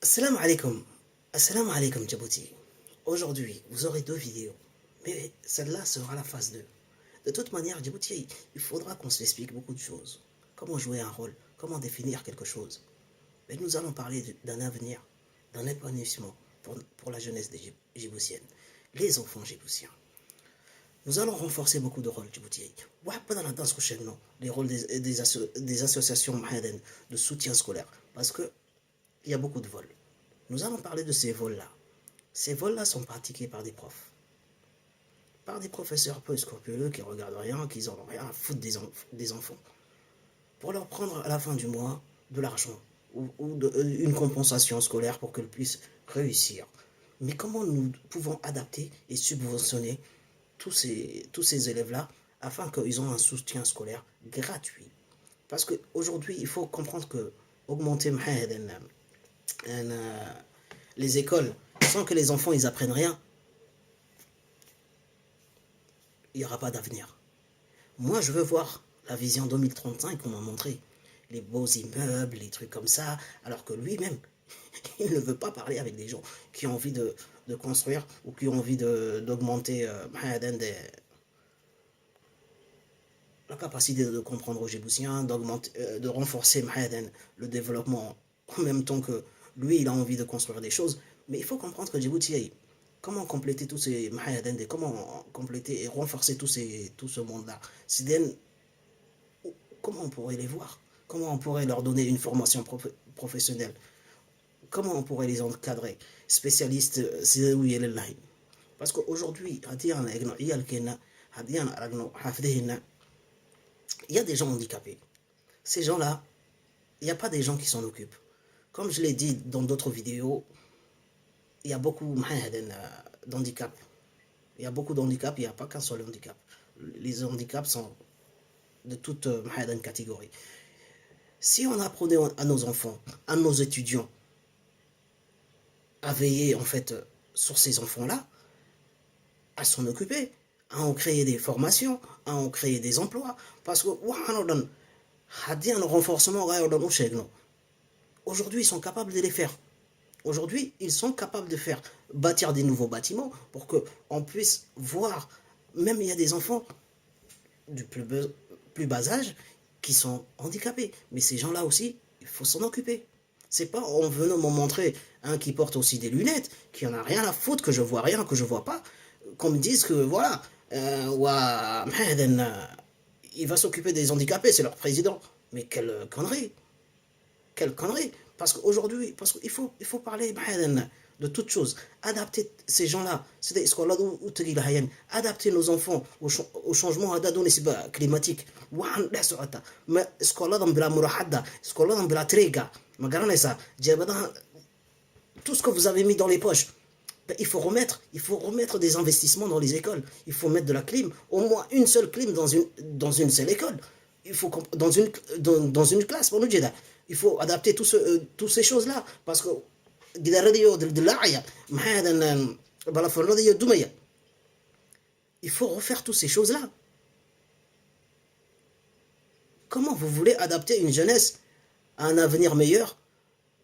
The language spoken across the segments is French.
Assalamu alaikum. Assalamu alaikum Djibouti. Aujourd'hui, vous aurez deux vidéos. Mais celle-là sera la phase 2. De toute manière, Djibouti, il faudra qu'on s'explique beaucoup de choses. Comment jouer un rôle, comment définir quelque chose. Mais nous allons parler d'un avenir, d'un épanouissement pour la jeunesse des djiboutienne, les enfants djiboutiens. Nous allons renforcer beaucoup de rôles djiboutiens. Dans la danse prochainement, les rôles des associations de soutien scolaire. Parce que il y a beaucoup de vols. Nous allons parler de ces vols-là. Ces vols-là sont pratiqués par des profs. Par des professeurs peu scrupuleux qui regardent rien, qui n'en ont rien à foutre des enfants. Pour leur prendre à la fin du mois de l'argent ou une compensation scolaire pour qu'ils puissent réussir. Mais comment nous pouvons adapter et subventionner tous ces élèves-là afin qu'ils aient un soutien scolaire gratuit? Parce qu'aujourd'hui, il faut comprendre que augmenter les écoles sans que les enfants ils apprennent rien, il n'y aura pas d'avenir. Moi, je veux voir la vision 2035 qu'on m'a montré. Les beaux immeubles, les trucs comme ça, alors que lui-même, il ne veut pas parler avec des gens qui ont envie de construire ou qui ont envie d'augmenter la capacité de comprendre aux Djiboutiens, de renforcer le développement en même temps que lui, il a envie de construire des choses. Mais il faut comprendre que Djibouti, comment compléter tous ces Mahadende, comment compléter et renforcer tout ce monde-là. Comment on pourrait les voir? Comment on pourrait leur donner une formation professionnelle? Comment on pourrait les encadrer? Spécialistes, c'est où il est là. Parce qu'aujourd'hui, il y a des gens handicapés. Ces gens-là, il n'y a pas des gens qui s'en occupent. Comme je l'ai dit dans d'autres vidéos, il y a beaucoup d'handicap. Il y a beaucoup d'handicap, il n'y a pas qu'un seul handicap. Les handicaps sont de toutes catégories. Si on apprenait à nos enfants, à nos étudiants, à veiller en fait sur ces enfants-là, à s'en occuper, à en créer des formations, à en créer des emplois, parce que un renforcement aujourd'hui ils sont capables de les faire. Aujourd'hui, ils sont capables de faire bâtir des nouveaux bâtiments pour qu'on puisse voir, même il y a des enfants du plus bas âge qui sont handicapés. Mais ces gens-là aussi, il faut s'en occuper. C'est pas en venant me montrer un qui porte aussi des lunettes, qui en a rien à foutre, que je vois rien, que je vois pas, qu'on me dise que voilà, il va s'occuper des handicapés, c'est leur président. Mais quelle connerie! Quelle connerie! Parce qu'aujourd'hui, il faut parler de toutes choses. Adapter ces gens-là, c'est des scolaires adapter nos enfants au changement climatique. Mais scolaires بلا مراحة scolaires بلا تريقة ما قرنا ça tout ce que vous avez mis dans les poches, il faut remettre des investissements dans les écoles. Il faut mettre de la clim, au moins une seule clim dans une seule école. Il faut dans une classe pour nous dire. Il faut adapter toutes ces choses-là parce que il faut refaire toutes ces choses-là. Comment vous voulez adapter une jeunesse à un avenir meilleur,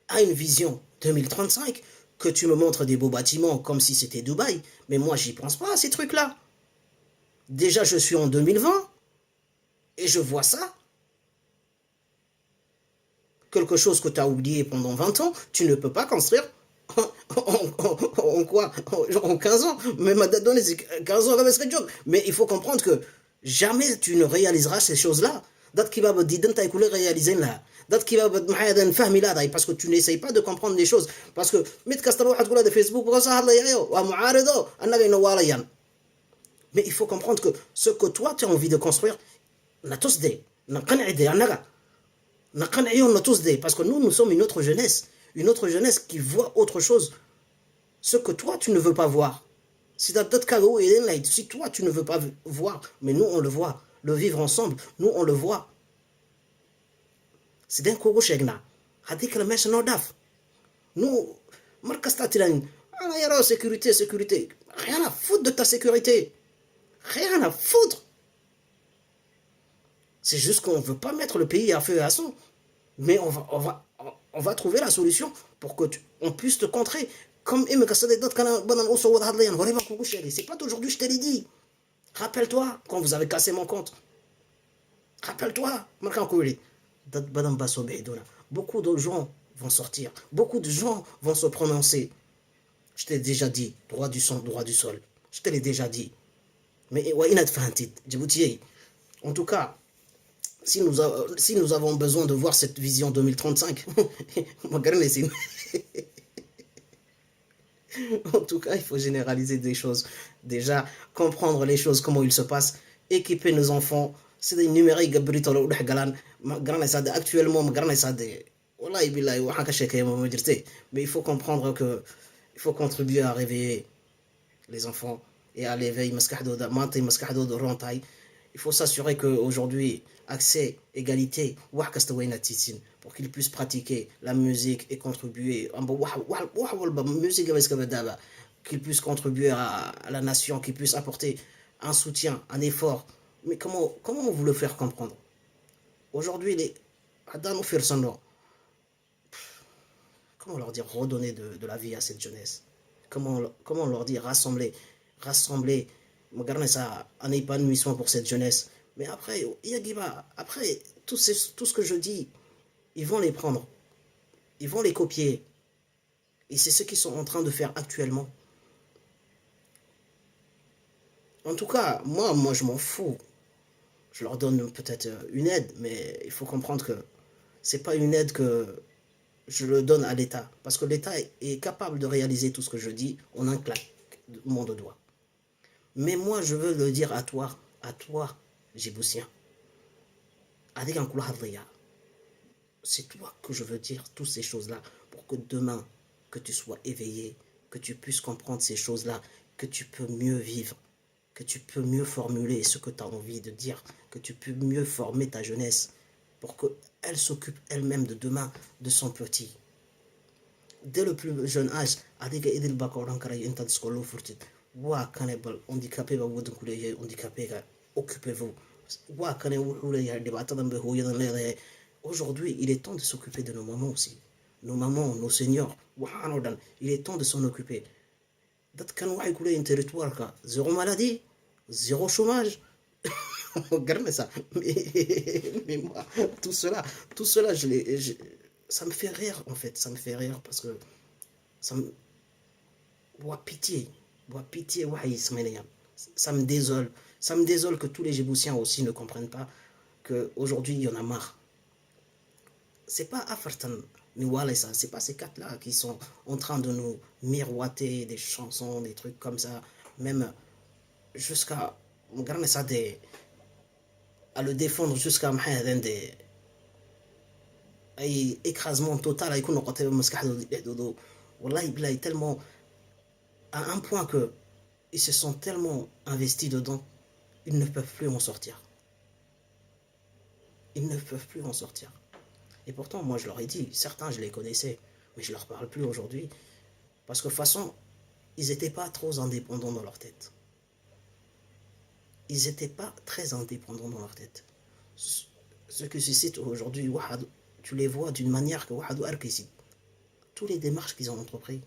à une vision 2035, que tu me montres des beaux bâtiments comme si c'était Dubaï, mais moi j'y pense pas à ces trucs-là. Déjà je suis en 2020 et je vois ça. Quelque chose que tu as oublié pendant 20 ans, tu ne peux pas construire en quoi? En 15 ans. Même à donner 15 ans, mais il faut comprendre que jamais tu ne réaliseras ces choses-là. D'autres qui va me dire que tu réaliser là. D'autres qui va me faire là parce que tu n'essayes pas de comprendre les choses. Parce que de Facebook, mais il faut comprendre que ce que toi tu as envie de construire, parce que nous sommes une autre jeunesse qui voit autre chose, ce que toi tu ne veux pas voir. Si toi tu ne veux pas voir, mais nous on le voit, le vivre ensemble, nous on le voit. C'est d'un coup nous sécurité, rien à foutre de ta sécurité, rien à foutre. C'est juste qu'on ne veut pas mettre le pays à feu et à sang. Mais On va trouver la solution pour que on puisse te contrer. Comme c'est pas d'aujourd'hui, je te l'ai dit. Rappelle-toi quand vous avez cassé mon compte. Rappelle-toi. Beaucoup de gens vont sortir. Beaucoup de gens vont se prononcer. Je t'ai déjà dit, droit du sang, droit du sol. Je te l'ai déjà dit. Mais en tout cas, si nous avons besoin de voir cette vision 2035, en tout cas, il faut généraliser des choses. Déjà, comprendre les choses, comment ils se passent, équiper nos enfants. C'est des numériques, actuellement, mais il faut comprendre que il faut contribuer à réveiller les enfants et à l'éveil. Il faut s'assurer qu'aujourd'hui, accès, égalité, pour qu'ils puissent pratiquer la musique et contribuer. Qu'ils puissent contribuer à la nation, qu'ils puissent apporter un soutien, un effort. Mais comment vous le faire comprendre? Aujourd'hui, comment leur dire redonner de la vie à cette jeunesse? Comment leur dire rassembler, ça, un épanouissement pour cette jeunesse? Mais après, après tout ce que je dis, ils vont les prendre, ils vont les copier. Et c'est ce qu'ils sont en train de faire actuellement. En tout cas, moi je m'en fous. Je leur donne peut-être une aide, mais il faut comprendre que c'est pas une aide que je le donne à l'État. Parce que l'État est capable de réaliser tout ce que je dis en un claquement de doigts. Mais moi, je veux le dire à toi, Djiboutien. C'est toi que je veux dire toutes ces choses-là pour que demain, que tu sois éveillé, que tu puisses comprendre ces choses-là, que tu peux mieux vivre, que tu peux mieux formuler ce que tu as envie de dire, que tu peux mieux former ta jeunesse pour qu'elle s'occupe elle-même de demain, de son petit. Dès le plus jeune âge, handicapé, occupez-vous. Aujourd'hui, il est temps de s'occuper de nos mamans aussi. Nos mamans, nos seniors, il est temps de s'en occuper. Un territoire, zéro maladie, zéro chômage. Regardez ça. Mais moi, tout cela, ça me fait rire en fait. Ça me fait rire parce que ça me. Pitié. Pitié, ça me désole. Ça me désole que tous les Djiboutiens aussi ne comprennent pas qu'aujourd'hui, il y en a marre. C'est pas Afartan ni Walesa, c'est pas ces quatre-là qui sont en train de nous miroiter des chansons, des trucs comme ça, même jusqu'à ça à le défendre jusqu'à des écrasement total avec une côté wallahi billahi tellement à un point que ils se sont tellement investis dedans, ils ne peuvent plus en sortir. Ils ne peuvent plus en sortir. Et pourtant, moi, je leur ai dit, certains, je les connaissais, mais je leur parle plus aujourd'hui. Parce que de toute façon, ils n'étaient pas trop indépendants dans leur tête. Ils n'étaient pas très indépendants dans leur tête. Ceux qui se citent aujourd'hui, tu les vois d'une manière que Wahadou Arkisi. Toutes les démarches qu'ils ont entreprises,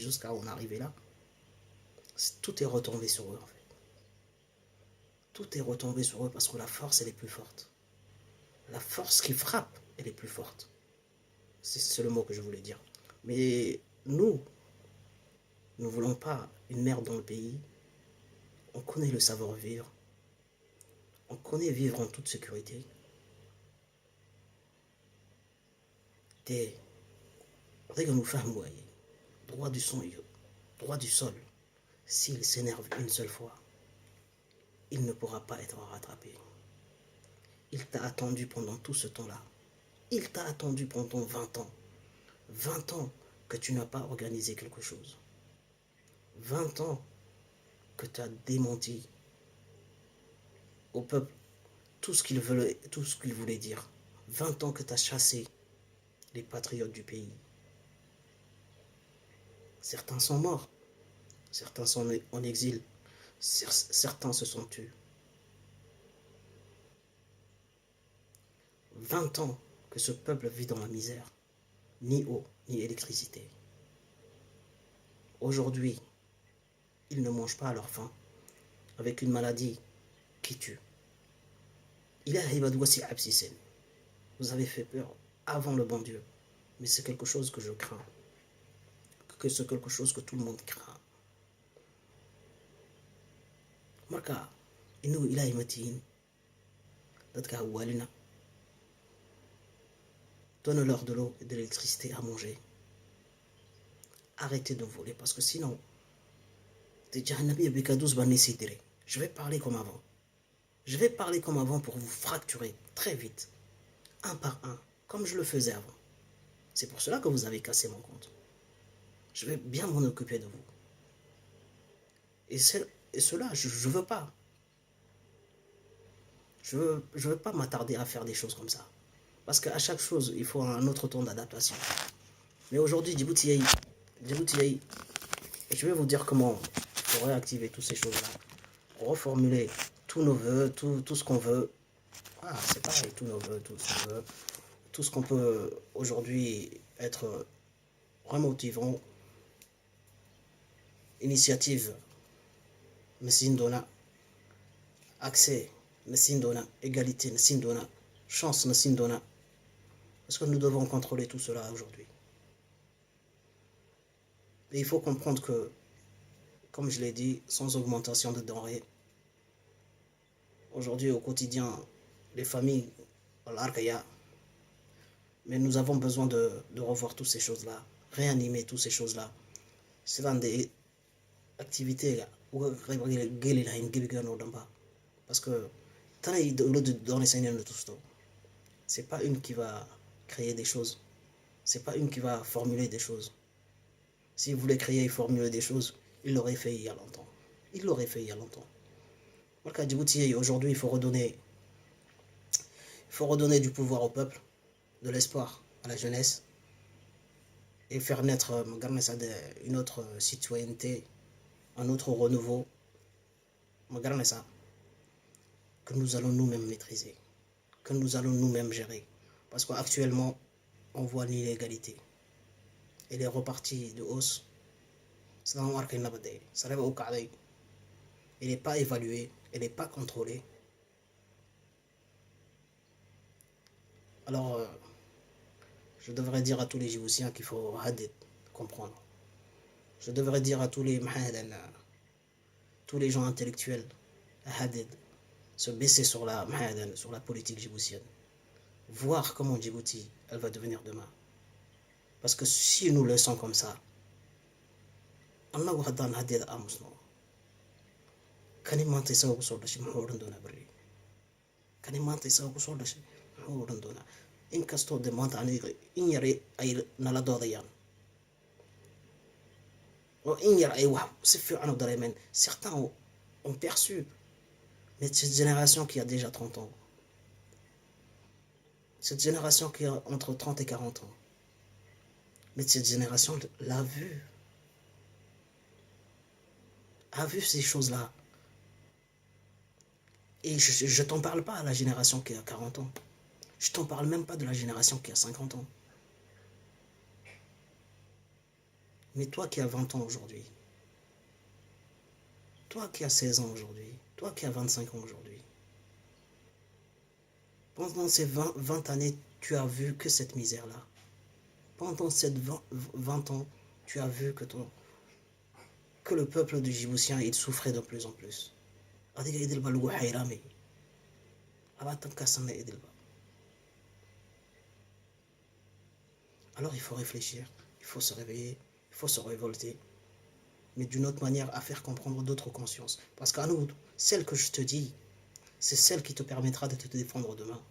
jusqu'à en arriver là, tout est retombé sur eux en fait. Tout est retombé sur eux parce que la force, elle est plus forte. La force qui frappe, elle est plus forte. C'est le mot que je voulais dire. Mais nous ne voulons pas une merde dans le pays. On connaît le savoir-vivre. On connaît vivre en toute sécurité. Et nous faisons droit du son, droit du sol. S'il s'énerve une seule fois, il ne pourra pas être rattrapé. Il t'a attendu pendant tout ce temps-là. Il t'a attendu pendant 20 ans. 20 ans que tu n'as pas organisé quelque chose. 20 ans que tu as démenti au peuple tout ce qu'il voulait dire. 20 ans que tu as chassé les patriotes du pays. Certains sont morts. Certains sont en exil. Certains se sont tués. 20 ans que ce peuple vit dans la misère. Ni eau, ni électricité. Aujourd'hui, ils ne mangent pas à leur faim, avec une maladie qui tue. Vous avez fait peur avant le bon Dieu, mais c'est quelque chose que je crains, que c'est quelque chose que tout le monde craint. Marka, inuu Ilaahay ma tihiin dadka hawaalina. Donne-leur de l'eau et de l'électricité à manger. Arrêtez de voler parce que sinon, je vais parler comme avant. Je vais parler comme avant pour vous fracturer très vite, un par un, comme je le faisais avant. C'est pour cela que vous avez cassé mon compte. Je vais bien m'en occuper de vous. Et cela, je ne veux pas. Je veux pas m'attarder à faire des choses comme ça. Parce qu'à chaque chose, il faut un autre temps d'adaptation. Mais aujourd'hui, Djibouti, je vais vous dire comment il faut réactiver toutes ces choses-là. Reformuler tous nos voeux, tout ce qu'on veut. Ah, c'est pareil, tous nos voeux, tout ce qu'on veut. Tout ce qu'on peut aujourd'hui être remotivant. Initiative, Messindona. Accès, Messindona. Égalité, Messindona. Chance, Messindona. Parce que nous devons contrôler tout cela aujourd'hui. Et il faut comprendre que, comme je l'ai dit, sans augmentation de denrées, aujourd'hui au quotidien, les familles, mais nous avons besoin de revoir toutes ces choses-là, réanimer toutes ces choses-là. C'est l'une des activités parce que c'est pas une qui va créer des choses, c'est pas une qui va formuler des choses. S'il voulait créer et formuler des choses, il l'aurait fait il y a longtemps. Il l'aurait fait il y a longtemps. Aujourd'hui, il faut redonner du pouvoir au peuple, de l'espoir à la jeunesse et faire naître une autre citoyenneté, un autre renouveau que nous allons nous-mêmes maîtriser, que nous allons nous-mêmes gérer. Parce qu'actuellement, on voit l'inégalité. Elle est repartie de hausse. Elle n'est pas évaluée, elle n'est pas contrôlée. Alors, je devrais dire à tous les Djiboutiens qu'il faut comprendre. Je devrais dire à tous les gens intellectuels, se baisser sur la politique djiboutienne. Voir comment Djibouti, elle va devenir demain. Parce que si nous le laissons comme ça, Allah wa hadan hadid amusno. Kani manta isaga kusoo dhashay muxuu odhan doonaa bari? Kani manta isaga kusoo dhashay muxuu odhan doonaa? Inkastoo de maanta aniga in yar ay nala doodayaan oo in yar ay wax si fiican u dareemeen. Certains ont perçu, mais cette génération qui a déjà 30 ans, cette génération qui a entre 30 et 40 ans, mais cette génération l'a vu, a vu ces choses-là. Et je ne t'en parle pas à la génération qui a 40 ans. Je ne t'en parle même pas de la génération qui a 50 ans. Mais toi qui as 20 ans aujourd'hui, toi qui as 16 ans aujourd'hui, toi qui as 25 ans aujourd'hui, pendant ces 20 années, tu as vu que cette misère-là. Pendant ces 20 ans, tu as vu que le peuple de Djiboutien, il souffrait de plus en plus. Alors il faut réfléchir, il faut se réveiller, il faut se révolter, mais d'une autre manière à faire comprendre d'autres consciences. Parce qu'à nous, celle que je te dis, c'est celle qui te permettra de te défendre demain.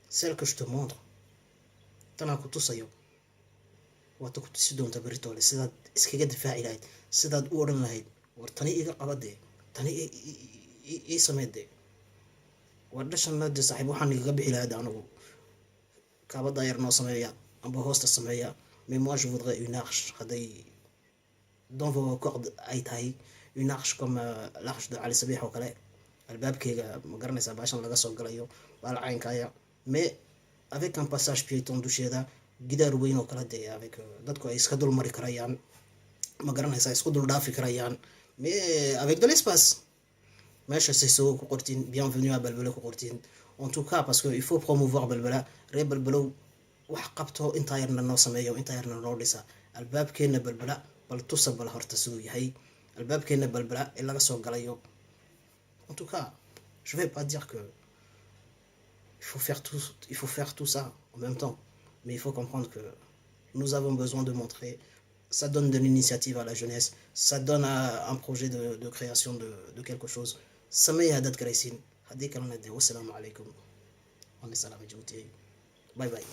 Celle que je te montre. iskaga difaaci lahayd sidaad u odhan lahayd war tani iga qabadee tani ii sameydee war dhashanna de saaxiib waxaan igaga bixi lahayd anigu kaabada yar noo sameeya amba hoosta sameeya mais moi je voudrais une arche hadday dans vos cordes ay tahay une arche comme l'arche de Ali Sabiix oo kale albaabkeyga ma garanaysaa baashan laga soo galayo baal caynkaya mais avec un passage piéton dusheeda gidaar weyn oo kala dee avec dadku ay iska dul mari karayaan ma garanaysaa isku dul dhaafi karayaan mais avec de l'espace meesha sisoo ku qortiin bienvenue à Balbala ku qortiin en tout cas parce que il faut promouvoir Balbala reer Balbalow wax qabto intaa yarna noo sameeyo intaa yarna noo dhisa albaabkeena Balbala bal tusa bal horta siduu yahay albaabkeena Balbala ee laga soo galayo en tout cas je vais pas dire que il faut faire tout ça en même temps mais il faut comprendre que nous avons besoin de montrer ça donne de l'initiative à la jeunesse ça donne un projet de création de quelque chose سميها داد كريسين هديك لنا دي والسلام عليكم ونسلام جوتي باي باي